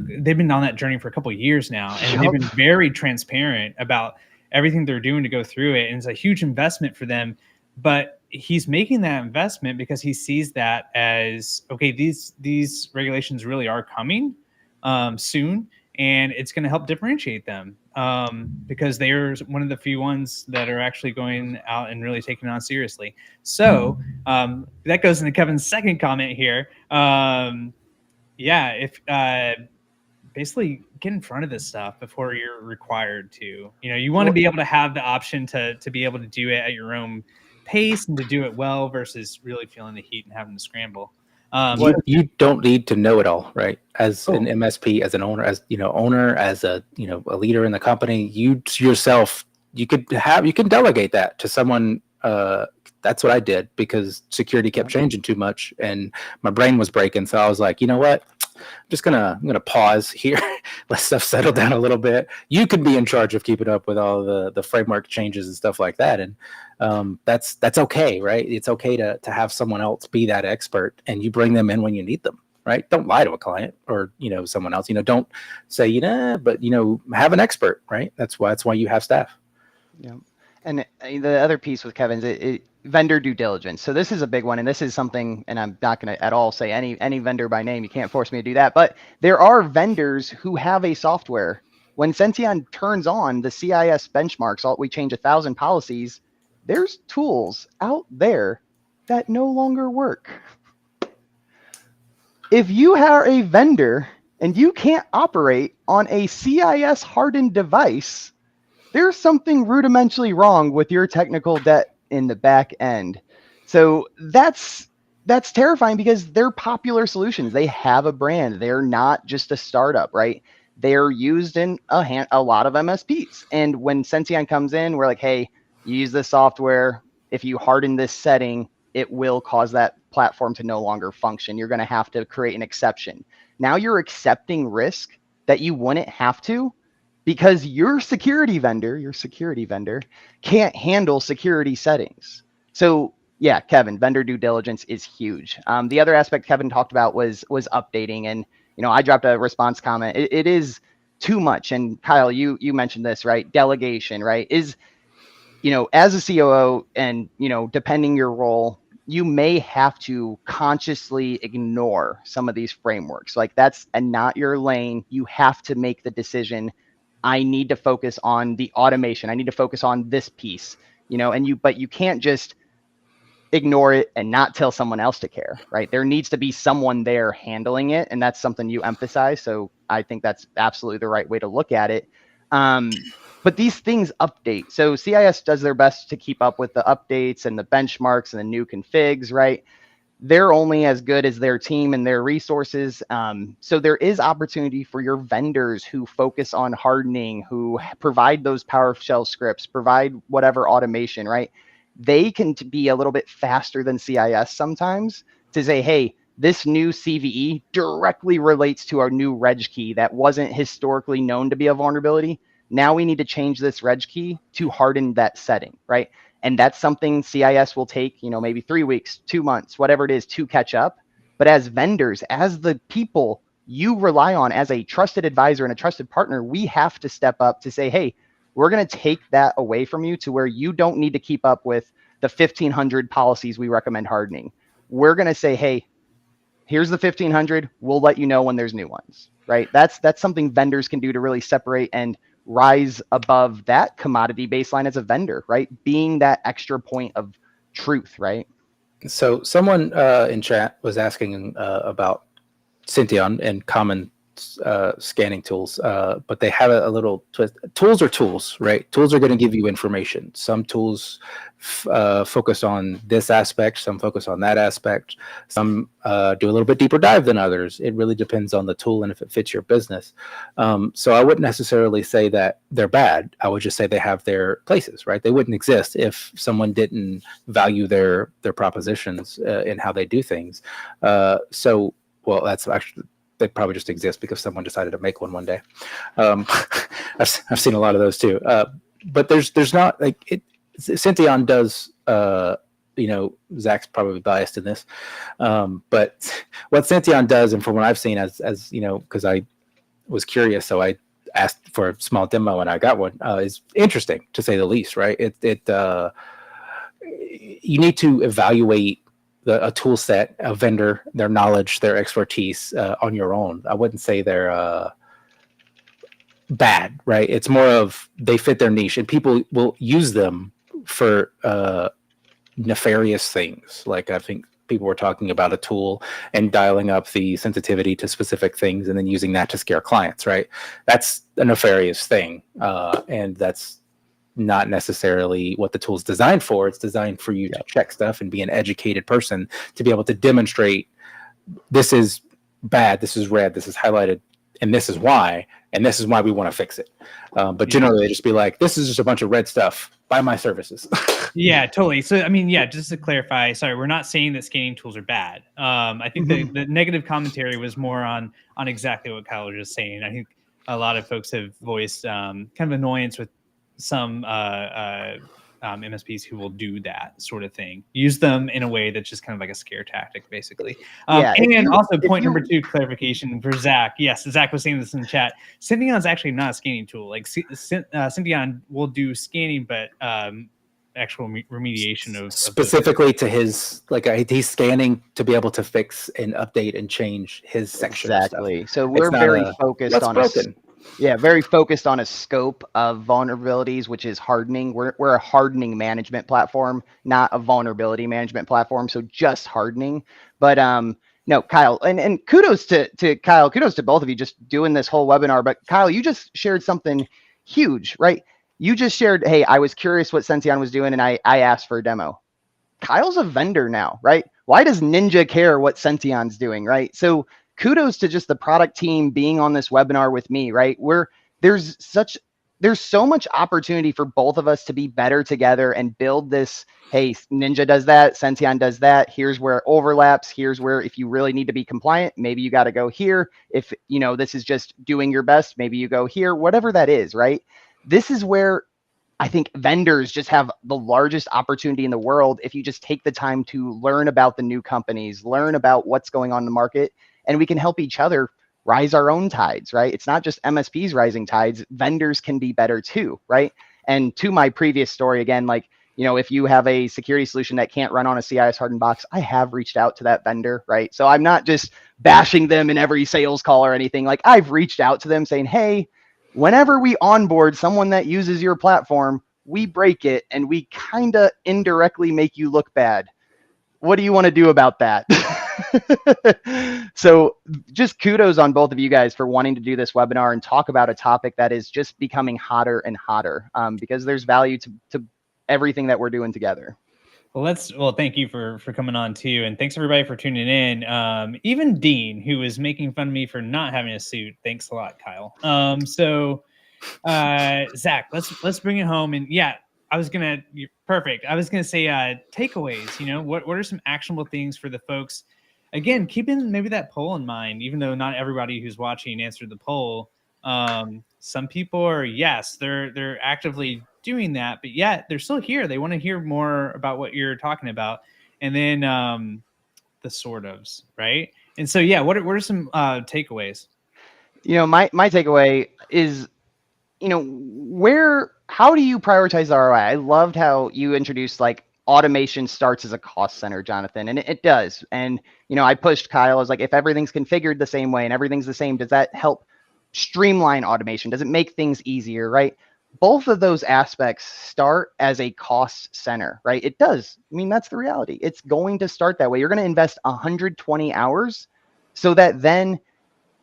they've been on that journey for a couple of years now, and they've been very transparent about everything they're doing to go through it, and it's a huge investment for them. But he's making that investment because he sees that as, okay, these regulations really are coming soon, and it's going to help differentiate them because they're one of the few ones that are actually going out and really taking it on seriously. So that goes into Kevin's second comment here. Basically get in front of this stuff before you're required to. You want to be able to have the option to be able to do it at your own pace and to do it well versus really feeling the heat and having to scramble. You don't need to know it all, right? As an MSP, as an owner, as a leader in the company, you yourself you can delegate that to someone. That's what I did because security kept changing too much and my brain was breaking. So I was like, you know what? I'm gonna pause here, let stuff settle down a little bit. You could be in charge of keeping up with all the framework changes and stuff like that, and that's okay, right? It's okay to have someone else be that expert, and you bring them in when you need them, right? Don't lie to a client or someone else. Don't say but have an expert, right? That's why you have staff. Yeah. And the other piece with Kevin's vendor due diligence. So this is a big one, and this is something, and I'm not going to at all say any vendor by name. You can't force me to do that. But there are vendors who have a software. When Senteon turns on the CIS benchmarks, we change 1,000 policies. There's tools out there that no longer work. If you are a vendor and you can't operate on a CIS hardened device, there's something rudimentally wrong with your technical debt in the back end. So that's terrifying because they're popular solutions. They have a brand. They're not just a startup, right? They're used in a lot of MSPs. And when Senteon comes in, we're like, hey, you use this software. If you harden this setting, it will cause that platform to no longer function. You're going to have to create an exception. Now you're accepting risk that you wouldn't have to, because your security vendor can't handle security settings. So yeah, Kevin, vendor due diligence is huge. The other aspect Kevin talked about was updating. And, I dropped a response comment. It is too much. And Kyle, you mentioned this, right? Delegation, right? Is, as a COO and, depending your role, you may have to consciously ignore some of these frameworks. Like that's not your lane. You have to make the decision. I need to focus on the automation. I need to focus on this piece, but you can't just ignore it and not tell someone else to care, right? There needs to be someone there handling it. And that's something you emphasize. So I think that's absolutely the right way to look at it. But these things update. So CIS does their best to keep up with the updates and the benchmarks and the new configs, right? They're only as good as their team and their resources. So there is opportunity for your vendors who focus on hardening, who provide those PowerShell scripts, provide whatever automation, right? They can be a little bit faster than CIS sometimes to say, hey, this new CVE directly relates to our new reg key that wasn't historically known to be a vulnerability. Now we need to change this reg key to harden that setting, right? And that's something CIS will take, maybe 3 weeks, 2 months, whatever it is to catch up. But as vendors, as the people you rely on as a trusted advisor and a trusted partner, we have to step up to say, hey, we're going to take that away from you to where you don't need to keep up with the 1,500 policies we recommend hardening. We're going to say, hey, here's the 1,500. We'll let you know when there's new ones, right? That's something vendors can do to really separate and rise above that commodity baseline as a vendor, right? Being that extra point of truth, right? So someone in chat was asking about Senteon and common scanning tools, but they have a little twist. Tools are tools, right? Tools are going to give you information. Some tools focus on this aspect, some focus on that aspect, some do a little bit deeper dive than others. It really depends on the tool and if it fits your business. So I wouldn't necessarily say that they're bad. I would just say they have their places, right? They wouldn't exist if someone didn't value their propositions in how they do things. Well, that's actually, they probably just exist because someone decided to make one day. I've seen a lot of those too. But there's not like it. Senteon does. Zach's probably biased in this, but what Senteon does, and from what I've seen, as because I was curious, so I asked for a small demo and I got one. Is interesting to say the least, right? You need to evaluate a tool set, a vendor, their knowledge, their expertise on your own. I wouldn't say they're bad, right? It's more of they fit their niche and people will use them for nefarious things. Like I think people were talking about a tool and dialing up the sensitivity to specific things and then using that to scare clients, right? That's a nefarious thing. And that's not necessarily what the tool's designed for. It's designed for you to check stuff and be an educated person to be able to demonstrate this is bad, this is red, this is highlighted, and this is why. and this is why we want to fix it. But generally, they just be like, this is just a bunch of red stuff. Buy my services. Yeah, totally. So, I mean, yeah, just to clarify, sorry, we're not saying that scanning tools are bad. I think the negative commentary was more on exactly what Kyle was just saying. I think a lot of folks have voiced kind of annoyance with some MSPs who will do that sort of thing. Use them in a way that's just kind of like a scare tactic, basically. And also, point number 2, clarification for Zach. Yes, Zach was saying this in the chat. Senteon is actually not a scanning tool. Like Senteon will do scanning, but actual remediation of specifically to his, like, he's scanning to be able to fix and update and change his section. Exactly. So we're very focused on very focused on a scope of vulnerabilities, which is hardening. We're a hardening management platform, not a vulnerability management platform. So just hardening. But no, Kyle, and kudos to Kyle, kudos to both of you just doing this whole webinar. But Kyle, you just shared something huge, right? You just shared, hey, I was curious what Senteon was doing, and I asked for a demo. Kyle's a vendor now, right? Why does Ninja care what Senteon's doing, right? So kudos to just the product team being on this webinar with me, right? There's so much opportunity for both of us to be better together and build this. Hey, Ninja does that, Senteon does that. Here's where it overlaps. Here's where, if you really need to be compliant, maybe you got to go here. If this is just doing your best, maybe you go here, whatever that is, right? This is where I think vendors just have the largest opportunity in the world if you just take the time to learn about the new companies, learn about what's going on in the market, and we can help each other rise our own tides, right? It's not just MSPs rising tides, vendors can be better too, right? And to my previous story again, like, if you have a security solution that can't run on a CIS hardened box, I have reached out to that vendor, right? So I'm not just bashing them in every sales call or anything. Like, I've reached out to them saying, hey, whenever we onboard someone that uses your platform, we break it and we kind of indirectly make you look bad. What do you want to do about that? So just kudos on both of you guys for wanting to do this webinar and talk about a topic that is just becoming hotter and hotter, because there's value to everything that we're doing together. Well, thank you for coming on too, and thanks everybody for tuning in. Even Dean, who was making fun of me for not having a suit, thanks a lot, Kyle. Zach, let's bring it home. And yeah, perfect. I was gonna say takeaways. What are some actionable things for the folks? Again, keeping maybe that poll in mind, even though not everybody who's watching answered the poll. Some people are, yes, they're actively doing that, but yet they're still here. They want to hear more about what you're talking about. And then the sort ofs, right? And so, yeah, what are some takeaways? My takeaway is, how do you prioritize ROI? I loved how you introduced like automation starts as a cost center, Jonathan, and it does. And, I pushed Kyle. I was like, if everything's configured the same way and everything's the same, does that help streamline automation? Does it make things easier, right? Both of those aspects start as a cost center, right? It does. I mean, that's the reality. It's going to start that way. You're going to invest 120 hours so that then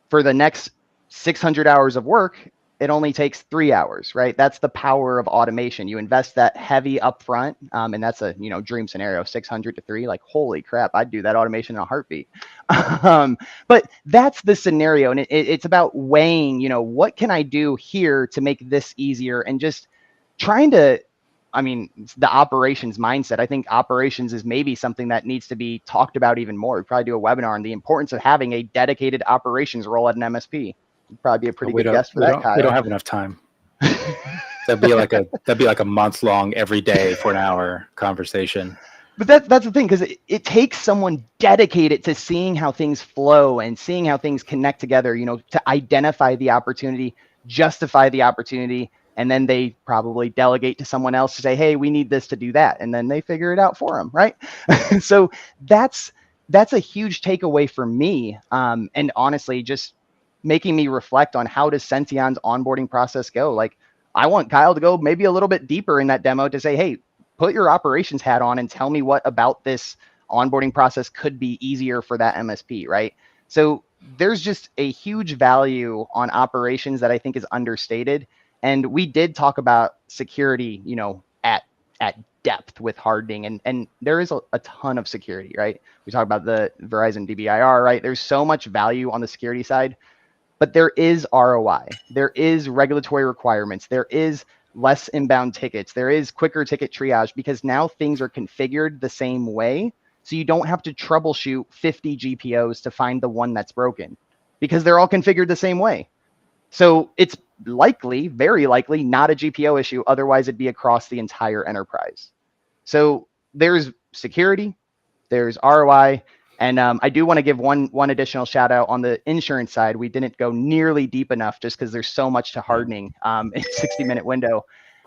for the next 600 hours of work, it only takes 3 hours, right? That's the power of automation. You invest that heavy upfront, and that's a dream scenario, 600 to 3. Like, holy crap, I'd do that automation in a heartbeat. But that's the scenario, and it's about weighing, what can I do here to make this easier, and just trying to. I mean, the operations mindset. I think operations is maybe something that needs to be talked about even more. We'd probably do a webinar on the importance of having a dedicated operations role at an MSP. You'd probably be a pretty good guest for that, Kyle. We don't have enough time. That'd be like a month-long every day for an hour conversation. But that's the thing, because it takes someone dedicated to seeing how things flow and seeing how things connect together, to identify the opportunity, justify the opportunity, and then they probably delegate to someone else to say, hey, we need this to do that. And then they figure it out for them, right? So that's a huge takeaway for me. And honestly, just making me reflect on how does Senteon's onboarding process go? Like, I want Kyle to go maybe a little bit deeper in that demo to say, hey, put your operations hat on and tell me what about this onboarding process could be easier for that MSP, right? So there's just a huge value on operations that I think is understated. And we did talk about security, at depth with hardening, and there is a ton of security, right? We talk about the Verizon DBIR, right? There's so much value on the security side. but there is ROI. There is regulatory requirements. There is less inbound tickets. There is quicker ticket triage because now things are configured the same way. So you don't have to troubleshoot 50 GPOs to find the one that's broken because they're all configured the same way. So it's likely, very likely, not a GPO issue. Otherwise, it'd be across the entire enterprise. So there's security, there's ROI, and I do want to give one additional shout out on the insurance side. We didn't go nearly deep enough just because there's so much to hardening in 60-minute window.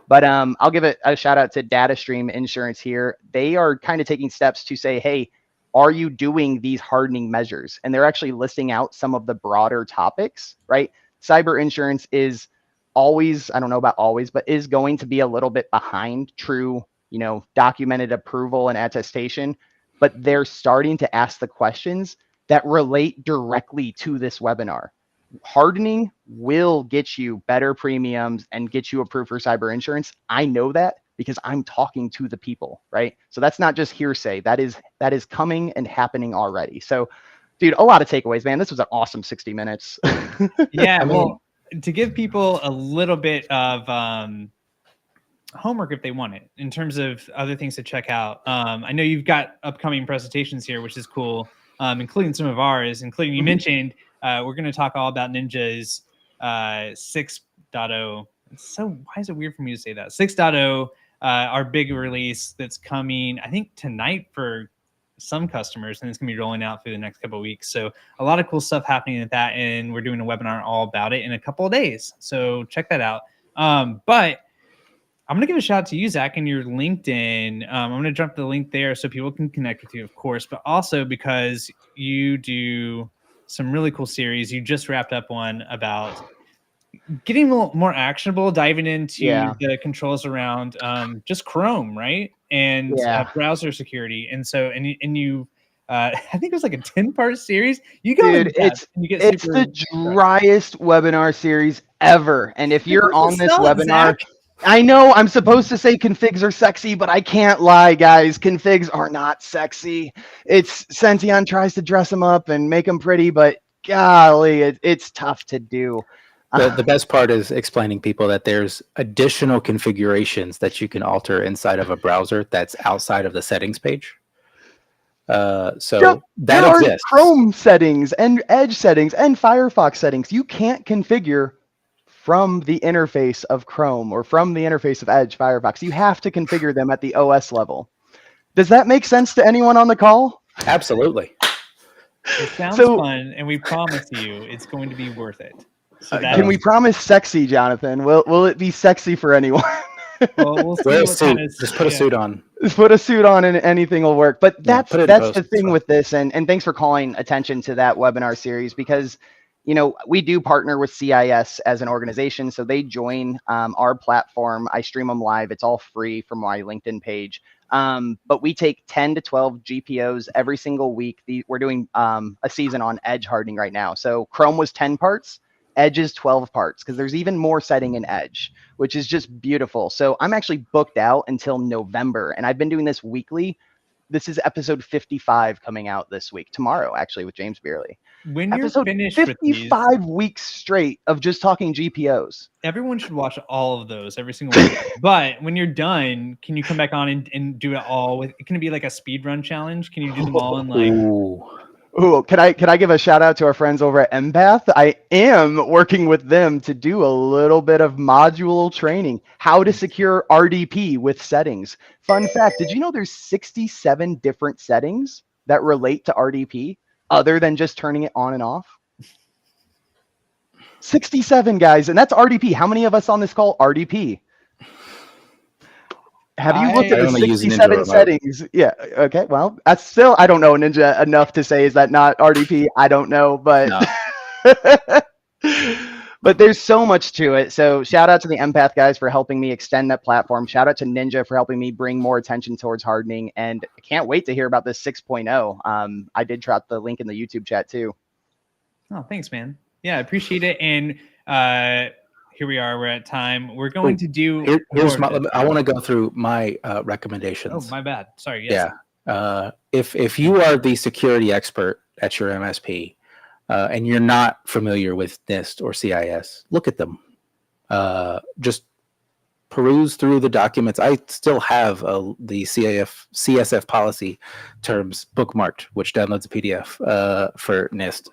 But I'll give a shout out to DataStream Insurance here. They are kind of taking steps to say, hey, are you doing these hardening measures? And they're actually listing out some of the broader topics, right? Cyber insurance is always, I don't know about always, but is going to be a little bit behind true, documented approval and attestation. But they're starting to ask the questions that relate directly to this webinar. Hardening will get you better premiums and get you approved for cyber insurance. I know that because I'm talking to the people, right? So that's not just hearsay. That is coming and happening already. So, dude, a lot of takeaways, man. This was an awesome 60 minutes. Yeah, well, to give people a little bit of homework if they want it in terms of other things to check out. I know you've got upcoming presentations here, which is cool, including some of ours, including you mentioned we're going to talk all about Ninja's 6.0. So why is it weird for me to say that? 6.0, our big release that's coming, I think tonight for some customers, and it's gonna be rolling out through the next couple of weeks. So a lot of cool stuff happening at that, and we're doing a webinar all about it in a couple of days. So check that out. But I'm gonna give a shout out to you, Zach, and your LinkedIn. I'm gonna jump the link there so people can connect with you, of course, but also because you do some really cool series. You just wrapped up one about getting a little more actionable, diving into the controls around just Chrome, right? And browser security. And so, and you, I think it was like a 10-part series. You go, dude, it's the driest webinar series ever. And if you're on this webinar, I know I'm supposed to say configs are sexy, but I can't lie, guys. Configs are not sexy. It's Senteon tries to dress them up and make them pretty, but golly, it's tough to do. The best part is explaining people that there's additional configurations that you can alter inside of a browser that's outside of the settings page. So that exists. Chrome settings and Edge settings and Firefox settings you can't configure from the interface of Chrome or from the interface of Edge, Firefox. You have to configure them at the OS level. Does that make sense to anyone on the call? Absolutely. It sounds fun, and we promise you it's going to be worth it. So can we promise sexy, Jonathan? Will it be sexy for anyone? Well, we'll see. Just put a suit on. Just put a suit on and anything will work. But that's the thing with this. And thanks for calling attention to that webinar series because, we do partner with CIS as an organization. So they join our platform. I stream them live. It's all free from my LinkedIn page. But we take 10 to 12 GPOs every single week. We're doing a season on Edge hardening right now. So Chrome was 10 parts. Edge is 12 parts because there's even more setting in Edge, which is just beautiful. So I'm actually booked out until November, and I've been doing this weekly. This is episode 55 coming out this week, tomorrow, actually, with James Beerley. When you're finished with these, 55 weeks straight of just talking GPOs. Everyone should watch all of those, every single one. But when you're done, can you come back on and do it all? Can it be like a speed run challenge? Can you do them all in like... Ooh, can I give a shout out to our friends over at Empath? I am working with them to do a little bit of module training, how to secure RDP with settings. Fun fact, did you know there's 67 different settings that relate to RDP other than just turning it on and off? 67, guys, and that's RDP. How many of us on this call RDP? Have you looked at the 67 settings? Yeah. Okay. Well, that's still, I don't know Ninja enough to say, is that not RDP? I don't know, but, but there's so much to it. So shout out to the Empath guys for helping me extend that platform. Shout out to Ninja for helping me bring more attention towards hardening. And I can't wait to hear about this 6.0. I did drop the link in the YouTube chat too. Oh, thanks, man. Yeah, I appreciate it. And, here we are. We're at time. We're going to do. I want to go through my recommendations. Oh, my bad. Sorry. Yes. Yeah. If you are the security expert at your MSP, and you're not familiar with NIST or CIS, look at them. Just peruse through the documents. I still have the CSF policy terms bookmarked, which downloads a PDF for NIST.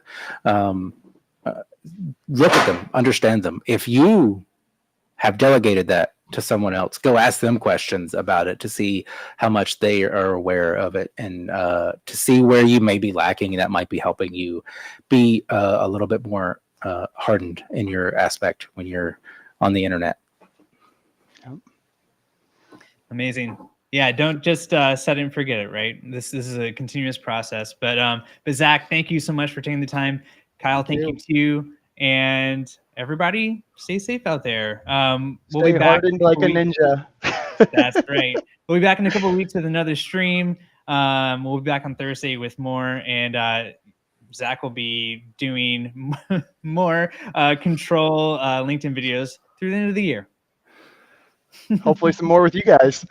Look at them, understand them. If you have delegated that to someone else, go ask them questions about it to see how much they are aware of it, and to see where you may be lacking. That might be helping you be a little bit more hardened in your aspect when you're on the internet. Amazing. Yeah, don't just set it and forget it, right? This is a continuous process. But Zach, thank you so much for taking the time. Kyle, thank you too. And everybody, stay safe out there. We'll be back hardened like a ninja. That's right. We'll be back in a couple of weeks with another stream. We'll be back on Thursday with more. And Zach will be doing more control LinkedIn videos through the end of the year. Hopefully some more with you guys.